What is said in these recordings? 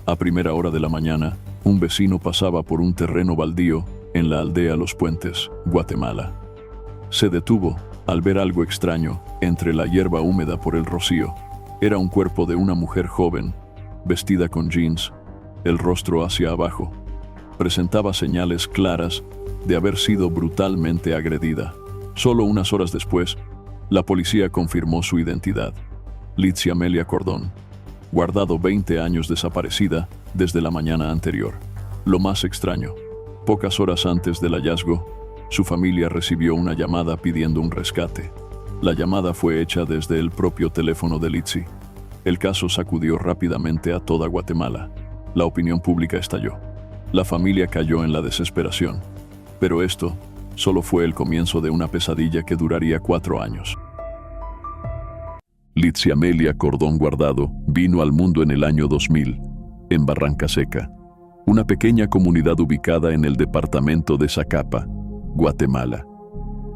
A primera hora de la mañana, un vecino pasaba por un terreno baldío en la aldea Los Puentes, Guatemala. Se detuvo al ver algo extraño entre la hierba húmeda por el rocío. Era un cuerpo de una mujer joven, vestida con jeans, el rostro hacia abajo. Presentaba señales claras de haber sido brutalmente agredida. Solo unas horas después, la policía confirmó su identidad. Litzy Amelia Cordón, Guardado 20 años desaparecida desde la mañana anterior. Lo más extraño, pocas horas antes del hallazgo, su familia recibió una llamada pidiendo un rescate. La llamada fue hecha desde el propio teléfono de Litzy. El caso sacudió rápidamente a toda Guatemala. La opinión pública estalló. La familia cayó en la desesperación. Pero esto solo fue el comienzo de una pesadilla que duraría 4 años. Litzy Amelia Cordón Guardado vino al mundo en el año 2000, en Barranca Seca, una pequeña comunidad ubicada en el departamento de Zacapa, Guatemala.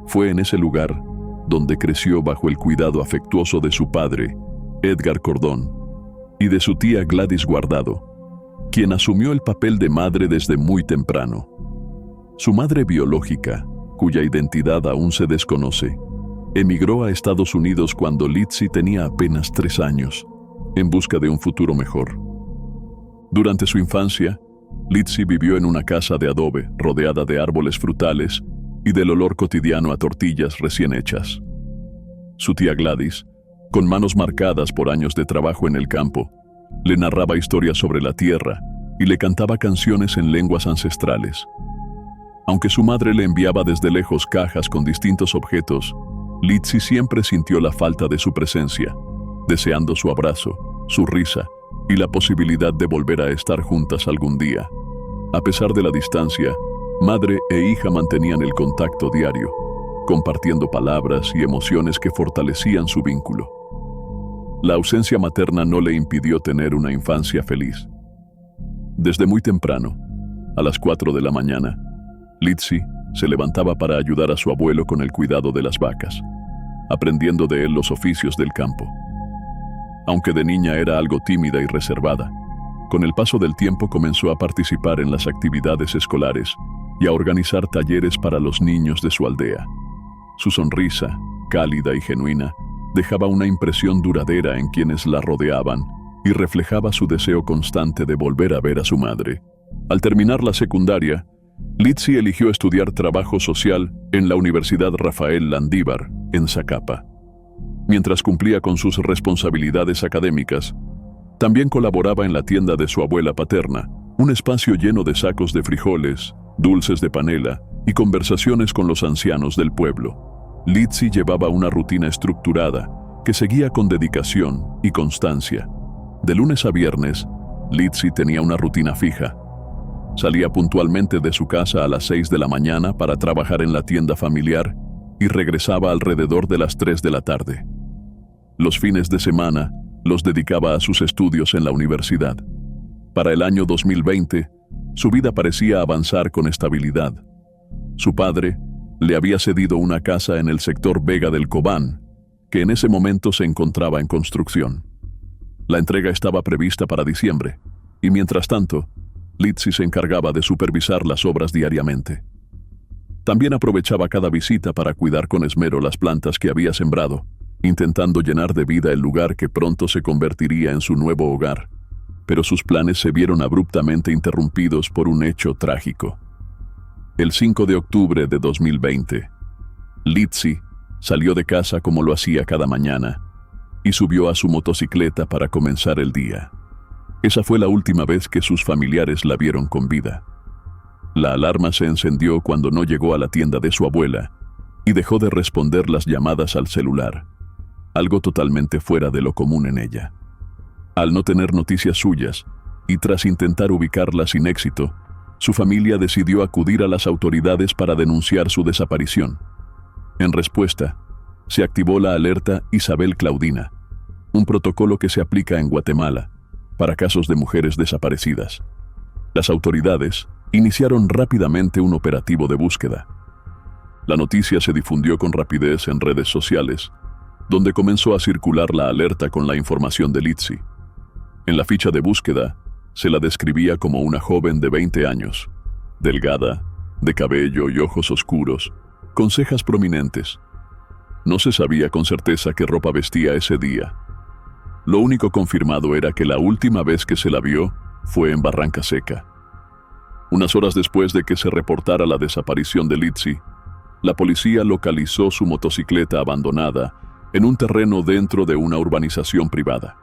Fue en ese lugar donde creció bajo el cuidado afectuoso de su padre, Edgar Cordón, y de su tía Gladys Guardado, quien asumió el papel de madre desde muy temprano. Su madre biológica, cuya identidad aún se desconoce, emigró a Estados Unidos cuando Litzy tenía apenas 3 años, en busca de un futuro mejor. Durante su infancia, Litzy vivió en una casa de adobe rodeada de árboles frutales y del olor cotidiano a tortillas recién hechas. Su tía Gladys, con manos marcadas por años de trabajo en el campo, le narraba historias sobre la tierra y le cantaba canciones en lenguas ancestrales. Aunque su madre le enviaba desde lejos cajas con distintos objetos, Litzy siempre sintió la falta de su presencia, deseando su abrazo, su risa y la posibilidad de volver a estar juntas algún día. A pesar de la distancia, madre e hija mantenían el contacto diario, compartiendo palabras y emociones que fortalecían su vínculo. La ausencia materna no le impidió tener una infancia feliz. Desde muy temprano, a las 4 de la mañana, Litzy se levantaba para ayudar a su abuelo con el cuidado de las vacas, aprendiendo de él los oficios del campo. Aunque de niña era algo tímida y reservada, con el paso del tiempo comenzó a participar en las actividades escolares y a organizar talleres para los niños de su aldea. Su sonrisa, cálida y genuina, dejaba una impresión duradera en quienes la rodeaban y reflejaba su deseo constante de volver a ver a su madre. Al terminar la secundaria, Litzy eligió estudiar trabajo social en la Universidad Rafael Landívar, en Zacapa. Mientras cumplía con sus responsabilidades académicas, también colaboraba en la tienda de su abuela paterna, un espacio lleno de sacos de frijoles, dulces de panela y conversaciones con los ancianos del pueblo. Litzy llevaba una rutina estructurada que seguía con dedicación y constancia. De lunes a viernes, Litzy tenía una rutina fija. Salía puntualmente de su casa a las 6 de la mañana para trabajar en la tienda familiar y regresaba alrededor de las 3 de la tarde. Los fines de semana los dedicaba a sus estudios en la universidad. Para el año 2020, su vida parecía avanzar con estabilidad. Su padre le había cedido una casa en el sector Vega del Cobán, que en ese momento se encontraba en construcción. La entrega estaba prevista para diciembre, y mientras tanto, Litzy se encargaba de supervisar las obras diariamente. También aprovechaba cada visita para cuidar con esmero las plantas que había sembrado, intentando llenar de vida el lugar que pronto se convertiría en su nuevo hogar. Pero sus planes se vieron abruptamente interrumpidos por un hecho trágico. El 5 de octubre de 2020, Litzy salió de casa como lo hacía cada mañana y subió a su motocicleta para comenzar el día. Esa fue la última vez que sus familiares la vieron con vida. La alarma se encendió cuando no llegó a la tienda de su abuela y dejó de responder las llamadas al celular, algo totalmente fuera de lo común en ella. Al no tener noticias suyas y tras intentar ubicarla sin éxito, su familia decidió acudir a las autoridades para denunciar su desaparición. En respuesta, se activó la alerta Isabel Claudina, un protocolo que se aplica en Guatemala para casos de mujeres desaparecidas. Las autoridades iniciaron rápidamente un operativo de búsqueda. La noticia se difundió con rapidez en redes sociales, donde comenzó a circular la alerta con la información de Litzy. En la ficha de búsqueda Se la describía como una joven de 20 años, delgada, de cabello y ojos oscuros, con cejas prominentes. No se sabía con certeza qué ropa vestía ese día. Lo único confirmado era que la última vez que se la vio fue en Barranca Seca. Unas horas después de que se reportara la desaparición de Litzy, la policía localizó su motocicleta abandonada en un terreno dentro de una urbanización privada.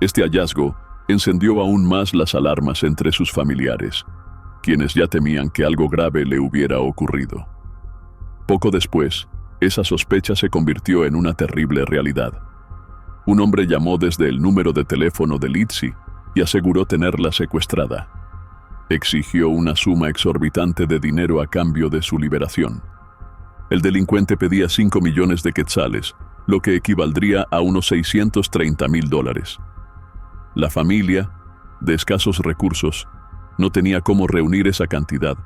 Este hallazgo encendió aún más las alarmas entre sus familiares, quienes ya temían que algo grave le hubiera ocurrido. Poco después, esa sospecha se convirtió en una terrible realidad. Un hombre llamó desde el número de teléfono de Litzy y aseguró tenerla secuestrada. Exigió una suma exorbitante de dinero a cambio de su liberación. El delincuente pedía 5 millones de quetzales, lo que equivaldría a unos $630,000. La familia, de escasos recursos, no tenía cómo reunir esa cantidad,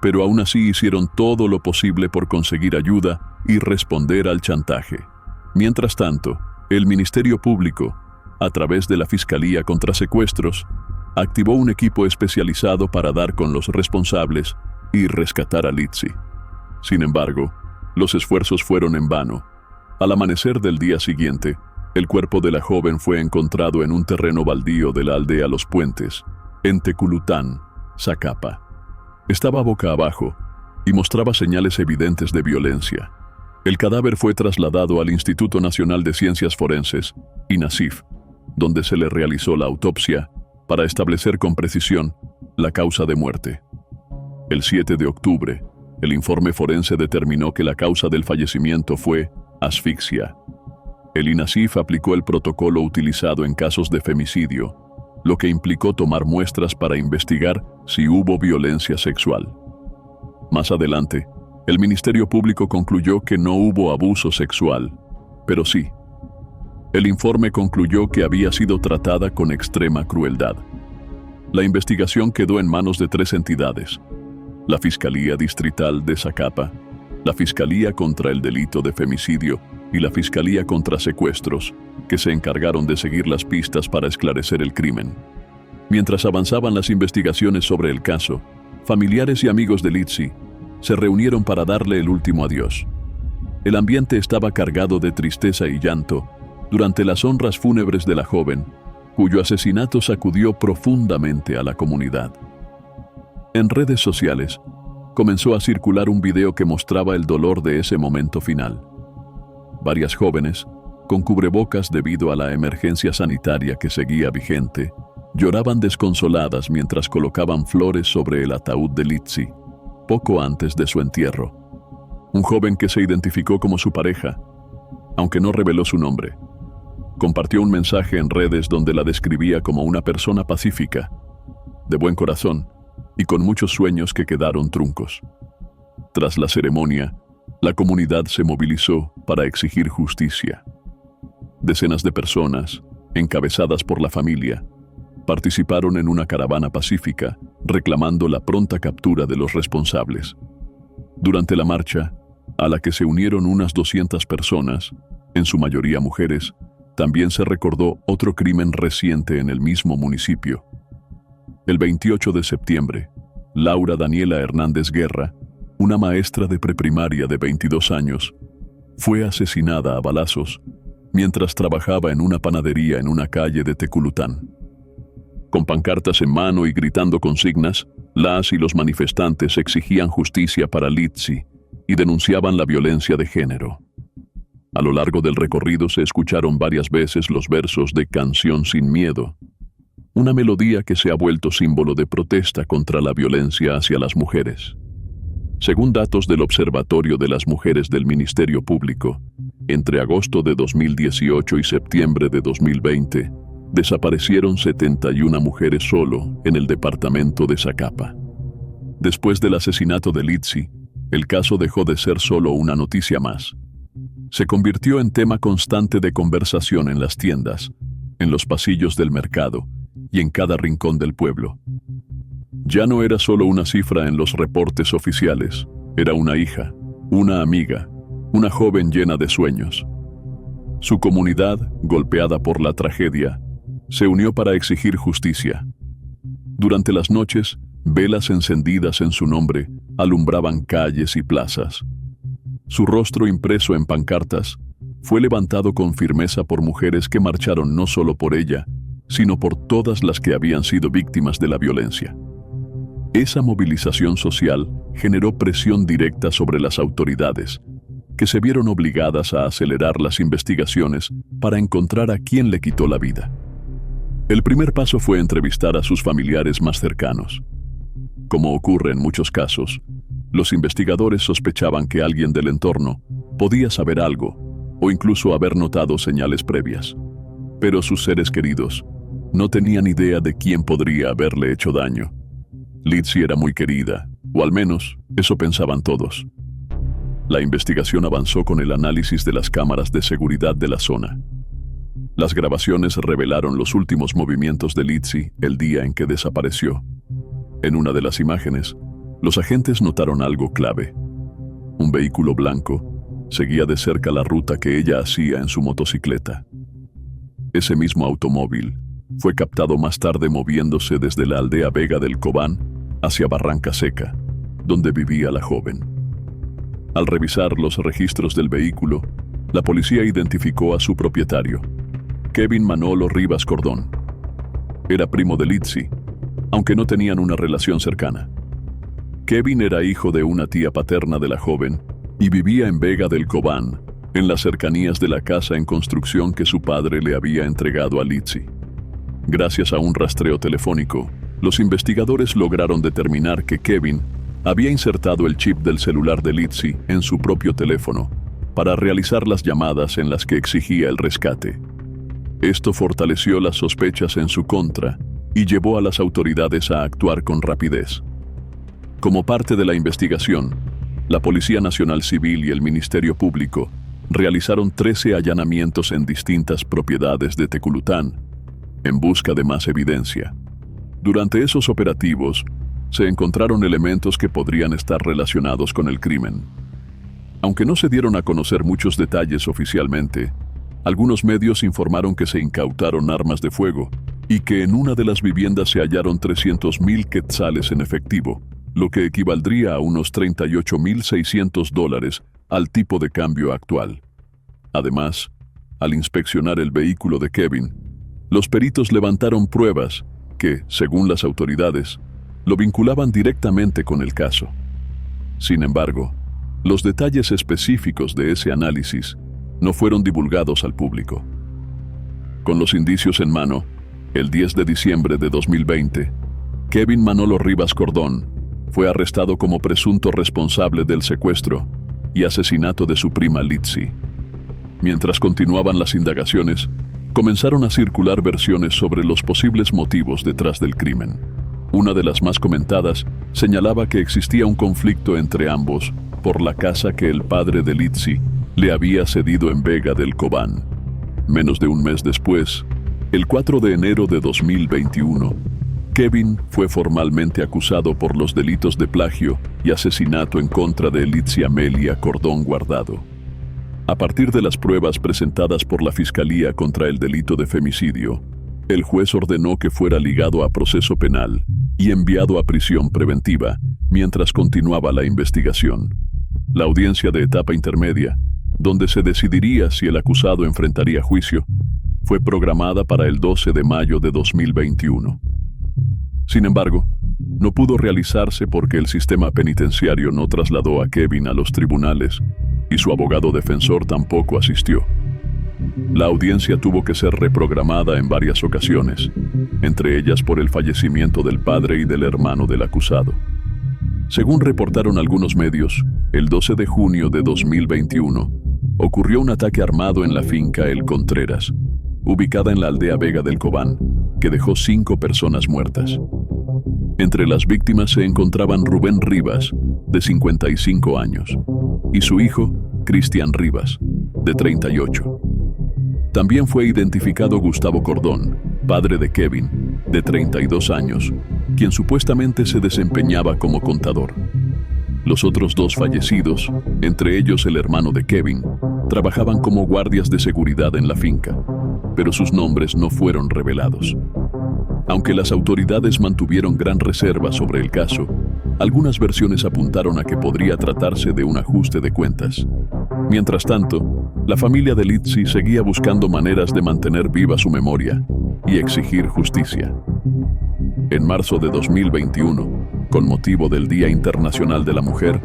pero aún así hicieron todo lo posible por conseguir ayuda y responder al chantaje. Mientras tanto, el Ministerio Público, a través de la Fiscalía contra Secuestros, activó un equipo especializado para dar con los responsables y rescatar a Litzy. Sin embargo, los esfuerzos fueron en vano. Al amanecer del día siguiente, el cuerpo de la joven fue encontrado en un terreno baldío de la aldea Los Puentes, en Teculután, Zacapa. Estaba boca abajo y mostraba señales evidentes de violencia. El cadáver fue trasladado al Instituto Nacional de Ciencias Forenses, INACIF, donde se le realizó la autopsia para establecer con precisión la causa de muerte. El 7 de octubre, el informe forense determinó que la causa del fallecimiento fue asfixia. El INACIF aplicó el protocolo utilizado en casos de femicidio, lo que implicó tomar muestras para investigar si hubo violencia sexual. Más adelante, el Ministerio Público concluyó que no hubo abuso sexual, pero sí. El informe concluyó que había sido tratada con extrema crueldad. La investigación quedó en manos de 3 entidades: la Fiscalía Distrital de Zacapa, la Fiscalía contra el Delito de Femicidio y la Fiscalía contra Secuestros, que se encargaron de seguir las pistas para esclarecer el crimen. Mientras avanzaban las investigaciones sobre el caso, familiares y amigos de Litzy se reunieron para darle el último adiós. El ambiente estaba cargado de tristeza y llanto durante las honras fúnebres de la joven, cuyo asesinato sacudió profundamente a la comunidad. En redes sociales, comenzó a circular un video que mostraba el dolor de ese momento final. Varias jóvenes, con cubrebocas debido a la emergencia sanitaria que seguía vigente, lloraban desconsoladas mientras colocaban flores sobre el ataúd de Litzy, poco antes de su entierro. Un joven que se identificó como su pareja, aunque no reveló su nombre, compartió un mensaje en redes donde la describía como una persona pacífica, de buen corazón y con muchos sueños que quedaron truncos. Tras la ceremonia, la comunidad se movilizó para exigir justicia. Decenas de personas, encabezadas por la familia, participaron en una caravana pacífica reclamando la pronta captura de los responsables. Durante la marcha, a la que se unieron unas 200 personas, en su mayoría mujeres, también se recordó otro crimen reciente en el mismo municipio. El 28 de septiembre, Laura Daniela Hernández Guerra, una maestra de preprimaria de 22 años, fue asesinada a balazos mientras trabajaba en una panadería en una calle de Teculután. Con pancartas en mano y gritando consignas, las y los manifestantes exigían justicia para Litzy y denunciaban la violencia de género. A lo largo del recorrido se escucharon varias veces los versos de Canción sin Miedo, una melodía que se ha vuelto símbolo de protesta contra la violencia hacia las mujeres. Según datos del Observatorio de las Mujeres del Ministerio Público, entre agosto de 2018 y septiembre de 2020, desaparecieron 71 mujeres solo en el departamento de Zacapa. Después del asesinato de Litzy, el caso dejó de ser solo una noticia más. Se convirtió en tema constante de conversación en las tiendas, en los pasillos del mercado y en cada rincón del pueblo. Ya no era solo una cifra en los reportes oficiales, era una hija, una amiga, una joven llena de sueños. Su comunidad, golpeada por la tragedia, se unió para exigir justicia. Durante las noches, velas encendidas en su nombre alumbraban calles y plazas. Su rostro impreso en pancartas fue levantado con firmeza por mujeres que marcharon no solo por ella, sino por todas las que habían sido víctimas de la violencia. Esa movilización social generó presión directa sobre las autoridades, que se vieron obligadas a acelerar las investigaciones para encontrar a quién le quitó la vida. El primer paso fue entrevistar a sus familiares más cercanos. Como ocurre en muchos casos, los investigadores sospechaban que alguien del entorno podía saber algo o incluso haber notado señales previas. Pero sus seres queridos no tenían idea de quién podría haberle hecho daño. Litzy era muy querida, o al menos eso pensaban todos. La investigación avanzó con el análisis de las cámaras de seguridad de la zona. Las grabaciones revelaron los últimos movimientos de Litzy el día en que desapareció. En una de las imágenes, los agentes notaron algo clave. Un vehículo blanco seguía de cerca la ruta que ella hacía en su motocicleta. Ese mismo automóvil fue captado más tarde moviéndose desde la aldea Vega del Cobán hacia Barranca Seca, donde vivía la joven. Al revisar los registros del vehículo, la policía identificó a su propietario, Kevin Manolo Rivas Cordón. Era primo de Litzy, aunque no tenían una relación cercana. Kevin era hijo de una tía paterna de la joven y vivía en Vega del Cobán, en las cercanías de la casa en construcción que su padre le había entregado a Litzy. Gracias a un rastreo telefónico, los investigadores lograron determinar que Kevin había insertado el chip del celular de Litzy en su propio teléfono para realizar las llamadas en las que exigía el rescate. Esto fortaleció las sospechas en su contra y llevó a las autoridades a actuar con rapidez. Como parte de la investigación, la Policía Nacional Civil y el Ministerio Público realizaron 13 allanamientos en distintas propiedades de Teculután, en busca de más evidencia. Durante esos operativos, se encontraron elementos que podrían estar relacionados con el crimen. Aunque no se dieron a conocer muchos detalles oficialmente, algunos medios informaron que se incautaron armas de fuego y que en una de las viviendas se hallaron 300,000 quetzales en efectivo, lo que equivaldría a unos $38,600 al tipo de cambio actual. Además, al inspeccionar el vehículo de Kevin, los peritos levantaron pruebas que, según las autoridades, lo vinculaban directamente con el caso. Sin embargo, los detalles específicos de ese análisis no fueron divulgados al público. Con los indicios en mano, el 10 de diciembre de 2020, Kevin Manolo Rivas Cordón fue arrestado como presunto responsable del secuestro y asesinato de su prima Litzy. Mientras continuaban las indagaciones, comenzaron a circular versiones sobre los posibles motivos detrás del crimen. Una de las más comentadas señalaba que existía un conflicto entre ambos por la casa que el padre de Litzy le había cedido en Vega del Cobán. Menos de un mes después, el 4 de enero de 2021, Kevin fue formalmente acusado por los delitos de plagio y asesinato en contra de Litzy Amelia Cordón Guardado. A partir de las pruebas presentadas por la Fiscalía contra el delito de femicidio, el juez ordenó que fuera ligado a proceso penal y enviado a prisión preventiva mientras continuaba la investigación. La audiencia de etapa intermedia, donde se decidiría si el acusado enfrentaría juicio, fue programada para el 12 de mayo de 2021. Sin embargo, no pudo realizarse porque el sistema penitenciario no trasladó a Kevin a los tribunales y su abogado defensor tampoco asistió. La audiencia tuvo que ser reprogramada en varias ocasiones, entre ellas por el fallecimiento del padre y del hermano del acusado. Según reportaron algunos medios, el 12 de junio de 2021 ocurrió un ataque armado en la finca El Contreras, ubicada en la aldea Vega del Cobán, que dejó 5 personas muertas. Entre las víctimas se encontraban Rubén Rivas, de 55 años, y su hijo, Cristian Rivas, de 38. También fue identificado Gustavo Cordón, padre de Kevin, de 32 años, quien supuestamente se desempeñaba como contador. Los otros 2 fallecidos, entre ellos el hermano de Kevin, trabajaban como guardias de seguridad en la finca, pero sus nombres no fueron revelados. Aunque las autoridades mantuvieron gran reserva sobre el caso, algunas versiones apuntaron a que podría tratarse de un ajuste de cuentas. Mientras tanto, la familia de Litsi seguía buscando maneras de mantener viva su memoria y exigir justicia. En marzo de 2021, con motivo del Día Internacional de la Mujer,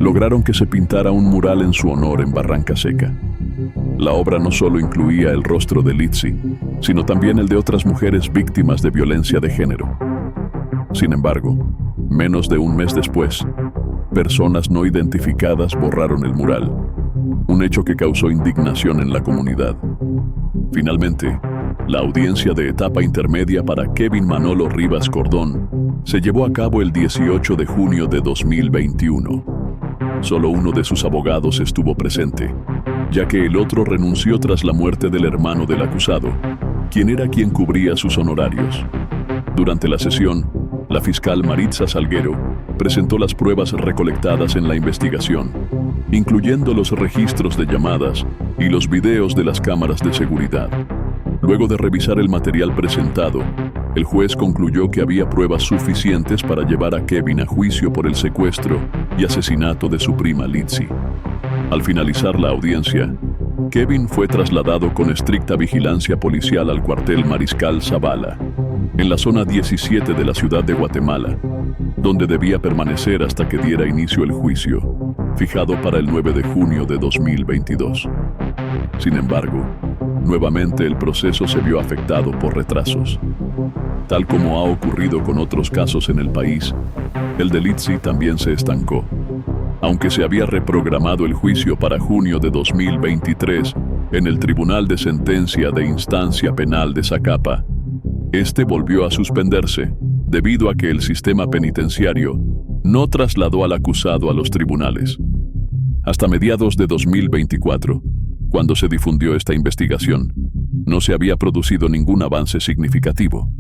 lograron que se pintara un mural en su honor en Barranca Seca. La obra no solo incluía el rostro de Litsi, sino también el de otras mujeres víctimas de violencia de género. Sin embargo, menos de un mes después, personas no identificadas borraron el mural, un hecho que causó indignación en la comunidad. Finalmente, la audiencia de etapa intermedia para Kevin Manolo Rivas Cordón se llevó a cabo el 18 de junio de 2021. Solo uno de sus abogados estuvo presente, ya que el otro renunció tras la muerte del hermano del acusado, quien era quien cubría sus honorarios. Durante la sesión, la fiscal Maritza Salguero presentó las pruebas recolectadas en la investigación, incluyendo los registros de llamadas y los videos de las cámaras de seguridad. Luego de revisar el material presentado, el juez concluyó que había pruebas suficientes para llevar a Kevin a juicio por el secuestro y asesinato de su prima Litsi. Al finalizar la audiencia, Kevin fue trasladado con estricta vigilancia policial al cuartel Mariscal Zavala, en la zona 17 de la ciudad de Guatemala, donde debía permanecer hasta que diera inicio el juicio, fijado para el 9 de junio de 2022. Sin embargo, nuevamente el proceso se vio afectado por retrasos. Tal como ha ocurrido con otros casos en el país, el de Litsi también se estancó. Aunque se había reprogramado el juicio para junio de 2023 en el Tribunal de Sentencia de Instancia Penal de Zacapa, este volvió a suspenderse debido a que el sistema penitenciario no trasladó al acusado a los tribunales. Hasta mediados de 2024, cuando se difundió esta investigación, no se había producido ningún avance significativo.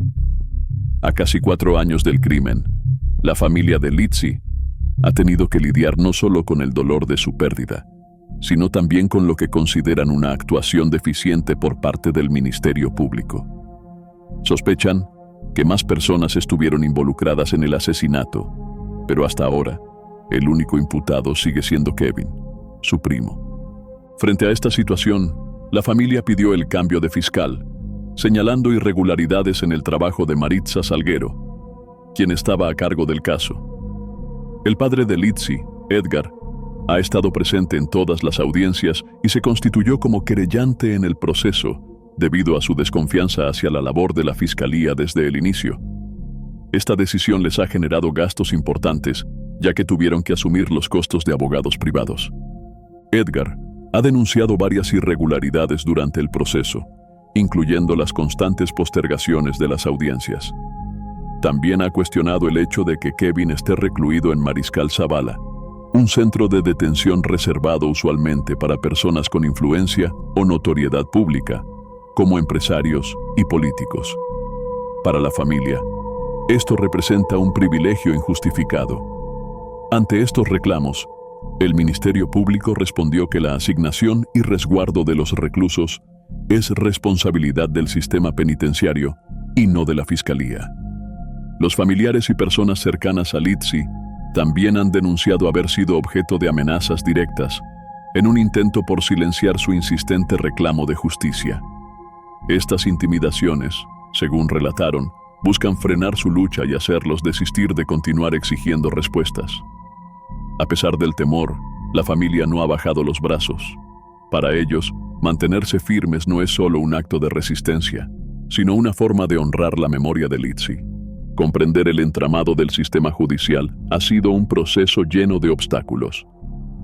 A casi 4 años del crimen, la familia de Litsi ha tenido que lidiar no solo con el dolor de su pérdida, sino también con lo que consideran una actuación deficiente por parte del Ministerio Público. Sospechan que más personas estuvieron involucradas en el asesinato, pero hasta ahora, el único imputado sigue siendo Kevin, su primo. Frente a esta situación, la familia pidió el cambio de fiscal, señalando irregularidades en el trabajo de Maritza Salguero, quien estaba a cargo del caso. El padre de Litsi, Edgar, ha estado presente en todas las audiencias y se constituyó como querellante en el proceso debido a su desconfianza hacia la labor de la fiscalía desde el inicio. Esta decisión les ha generado gastos importantes, ya que tuvieron que asumir los costos de abogados privados. Edgar ha denunciado varias irregularidades durante el proceso, incluyendo las constantes postergaciones de las audiencias. También ha cuestionado el hecho de que Kevin esté recluido en Mariscal Zavala, un centro de detención reservado usualmente para personas con influencia o notoriedad pública, como empresarios y políticos. Para la familia, esto representa un privilegio injustificado. Ante estos reclamos, el Ministerio Público respondió que la asignación y resguardo de los reclusos es responsabilidad del sistema penitenciario y no de la Fiscalía. Los familiares y personas cercanas a Litsi también han denunciado haber sido objeto de amenazas directas en un intento por silenciar su insistente reclamo de justicia. Estas intimidaciones, según relataron, buscan frenar su lucha y hacerlos desistir de continuar exigiendo respuestas. A pesar del temor, la familia no ha bajado los brazos. Para ellos, mantenerse firmes no es solo un acto de resistencia, sino una forma de honrar la memoria de Litsi. Comprender el entramado del sistema judicial ha sido un proceso lleno de obstáculos.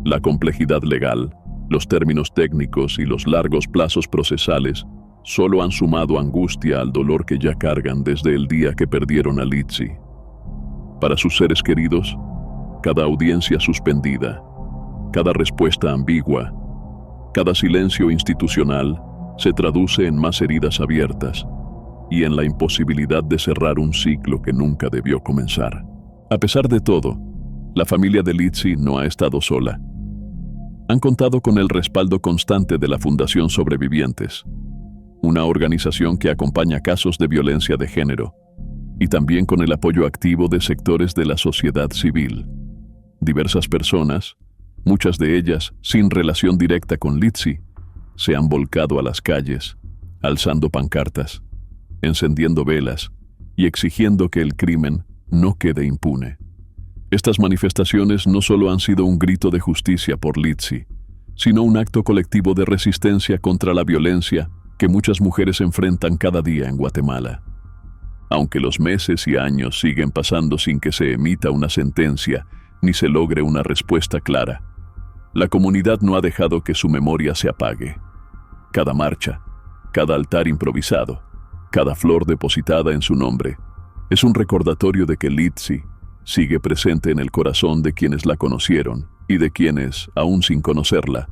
La complejidad legal, los términos técnicos y los largos plazos procesales solo han sumado angustia al dolor que ya cargan desde el día que perdieron a Litsi. Para sus seres queridos, cada audiencia suspendida, cada respuesta ambigua, cada silencio institucional se traduce en más heridas abiertas y en la imposibilidad de cerrar un ciclo que nunca debió comenzar. A pesar de todo, la familia de Litsi no ha estado sola. Han contado con el respaldo constante de la Fundación Sobrevivientes, una organización que acompaña casos de violencia de género y también con el apoyo activo de sectores de la sociedad civil. Diversas personas, muchas de ellas sin relación directa con Litsi, se han volcado a las calles, alzando pancartas, encendiendo velas y exigiendo que el crimen no quede impune. Estas manifestaciones no solo han sido un grito de justicia por Litsi, sino un acto colectivo de resistencia contra la violencia que muchas mujeres enfrentan cada día en Guatemala. Aunque los meses y años siguen pasando sin que se emita una sentencia ni se logre una respuesta clara, la comunidad no ha dejado que su memoria se apague. Cada marcha, cada altar improvisado, cada flor depositada en su nombre, es un recordatorio de que Litsi sigue presente en el corazón de quienes la conocieron y de quienes, aún sin conocerla,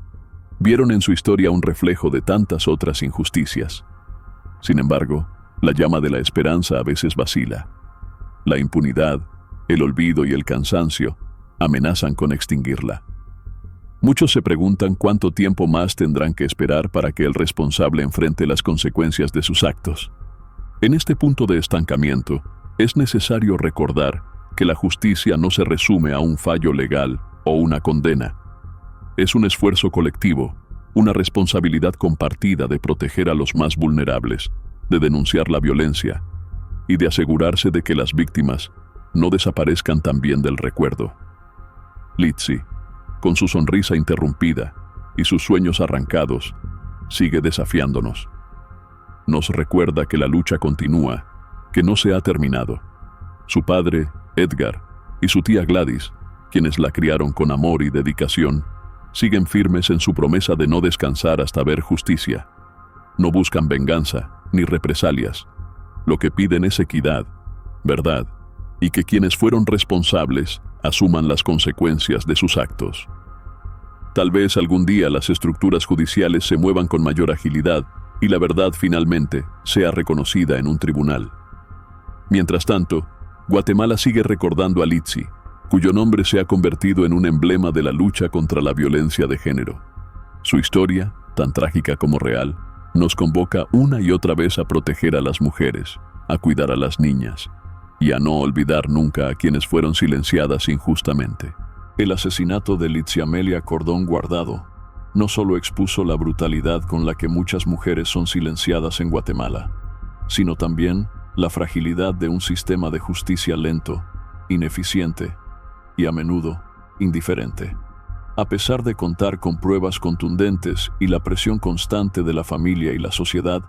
vieron en su historia un reflejo de tantas otras injusticias. Sin embargo, la llama de la esperanza a veces vacila. La impunidad, el olvido y el cansancio amenazan con extinguirla. Muchos se preguntan cuánto tiempo más tendrán que esperar para que el responsable enfrente las consecuencias de sus actos. En este punto de estancamiento, es necesario recordar que la justicia no se resume a un fallo legal o una condena. Es un esfuerzo colectivo, una responsabilidad compartida de proteger a los más vulnerables, de denunciar la violencia y de asegurarse de que las víctimas no desaparezcan también del recuerdo. Litsi, con su sonrisa interrumpida y sus sueños arrancados, sigue desafiándonos. Nos recuerda que la lucha continúa, que no se ha terminado. Su padre, Edgar, y su tía Gladys, quienes la criaron con amor y dedicación, siguen firmes en su promesa de no descansar hasta ver justicia. No buscan venganza ni represalias. Lo que piden es equidad, verdad, y que quienes fueron responsables asuman las consecuencias de sus actos. Tal vez algún día las estructuras judiciales se muevan con mayor agilidad y la verdad finalmente sea reconocida en un tribunal. Mientras tanto, Guatemala sigue recordando a Litsi, cuyo nombre se ha convertido en un emblema de la lucha contra la violencia de género. Su historia, tan trágica como real, nos convoca una y otra vez a proteger a las mujeres, a cuidar a las niñas y a no olvidar nunca a quienes fueron silenciadas injustamente. El asesinato de Litsi Amelia Cordón Guardado no solo expuso la brutalidad con la que muchas mujeres son silenciadas en Guatemala, sino también la fragilidad de un sistema de justicia lento, ineficiente y a menudo indiferente. A pesar de contar con pruebas contundentes y la presión constante de la familia y la sociedad,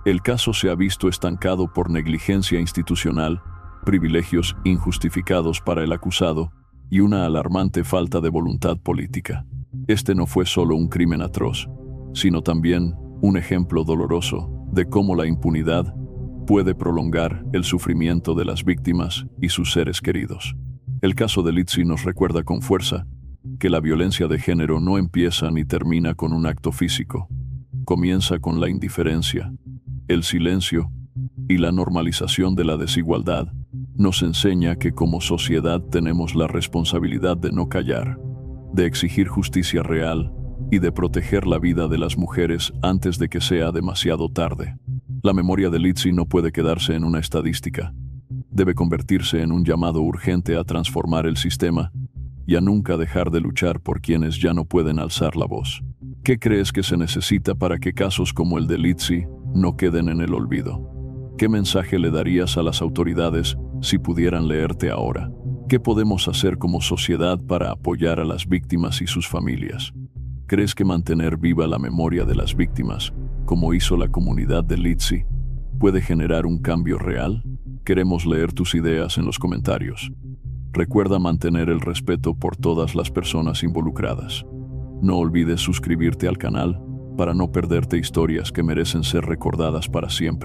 el caso se ha visto estancado por negligencia institucional, privilegios injustificados para el acusado y una alarmante falta de voluntad política. Este no fue solo un crimen atroz, sino también un ejemplo doloroso de cómo la impunidad puede prolongar el sufrimiento de las víctimas y sus seres queridos. El caso de Litsi nos recuerda con fuerza que la violencia de género no empieza ni termina con un acto físico. Comienza con la indiferencia, el silencio y la normalización de la desigualdad. Nos enseña que como sociedad tenemos la responsabilidad de no callar, de exigir justicia real y de proteger la vida de las mujeres antes de que sea demasiado tarde. La memoria de Litsi no puede quedarse en una estadística. Debe convertirse en un llamado urgente a transformar el sistema y a nunca dejar de luchar por quienes ya no pueden alzar la voz. ¿Qué crees que se necesita para que casos como el de Litsi no queden en el olvido? ¿Qué mensaje le darías a las autoridades si pudieran leerte ahora? ¿Qué podemos hacer como sociedad para apoyar a las víctimas y sus familias? ¿Crees que mantener viva la memoria de las víctimas, como hizo la comunidad de Litsi, puede generar un cambio real? Queremos leer tus ideas en los comentarios. Recuerda mantener el respeto por todas las personas involucradas. No olvides suscribirte al canal para no perderte historias que merecen ser recordadas para siempre.